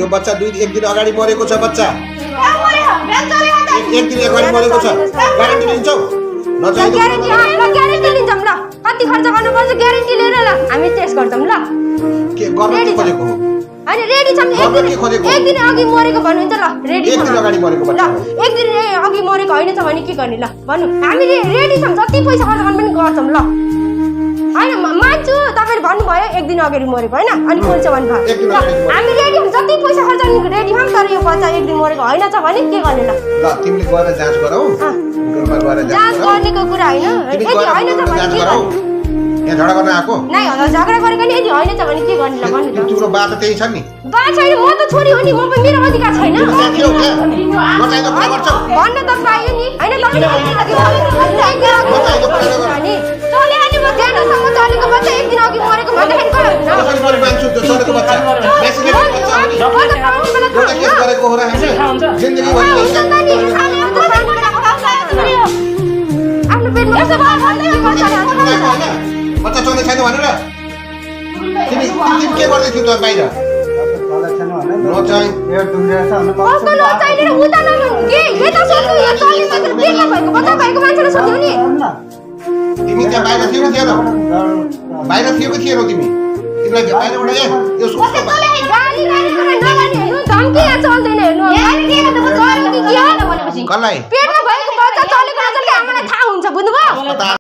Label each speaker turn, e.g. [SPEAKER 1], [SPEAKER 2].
[SPEAKER 1] यो बच्चा एक दिन अगाडि मरेको छ बच्चा एक दिन अगाडि मरेको छ ग्यारेन्टी लिन्छौ
[SPEAKER 2] ग्यारेन्टी लिन्छौँ ल कति खर्च गर्नुपर्छ ग्यारेन्टी लिएर ल हामी टेस्ट गर्छौँ ल
[SPEAKER 1] के गर्न के खोजेको हो
[SPEAKER 2] हैन रेडी छौँ एक दिन अघि मरेको भन्नुहुन्छ ल रेडी
[SPEAKER 1] एक दिन अगाडि मरेको बच्चा
[SPEAKER 2] ल एक दिन अघि मरेको होइन छ भने के गर्ने ल भन्नु हामी रेडी छौँ जति पैसा खर्च गर्नु पनि गर्छौँ ल हैन मान्छु तपाईले भन्नुभयो एक दिन अगाडि मरेको हैन अनि कोही छ भन्नुभयो हामी रेडी छौँ जति पैसा खर्च गर्नु रेडी छौँ तर यो बच्चा एक दिन मरेको होइन छ भने के गर्ने ल
[SPEAKER 1] ल तिमीले गएर जाँच गराऊ गुगलमा गएर
[SPEAKER 2] जाँच गर्नेको कुरा हैन यदि होइन छ भने के गर्ने
[SPEAKER 1] यहाँ झगडा गर्न आको
[SPEAKER 2] नै होला झगडा गरेको नि यदि होइन छ भने के गर्ने ल भन्नु त
[SPEAKER 1] तिम्रो बा त त्यही छ नि
[SPEAKER 2] बा छैन म त छोरी हो नि म पनि मेरो अधिकार छैन भन्न त पायो नि हैन चले अनि म ज्यादासम्म चलेको बच्चा एक दिन अघि मरेको भन्दाखेरि कहाँ आफ्नो पेटमा
[SPEAKER 1] बच्चा चल्ने छैन भनेर तिमी के गर्दै थियौ त बाहिर
[SPEAKER 2] कस्तो नचाहिने र उता नभन्नु के यता सोध्नु यो चल्ने मात्र पेटमा भएको बच्चा भएको मान्छेलाई सोध्नु नि
[SPEAKER 1] तिमी त्यहाँ बाहिर थियौ कि थिएनौ बाहिर थियौ कि थिएनौ तिमी तिमीलाई बाहिरबाट यो
[SPEAKER 2] गाली गाली कुरा नगर्ने हेर्नु धम्की यहाँ चल्दैन हेर्नु गाली दिएको त म चलेको कि के हो भनेपछि
[SPEAKER 1] कसलाई
[SPEAKER 2] पेटमा भएको बच्चा चलेको नचलेको हामीलाई थाहा हुन्छ बुझ्नुभयो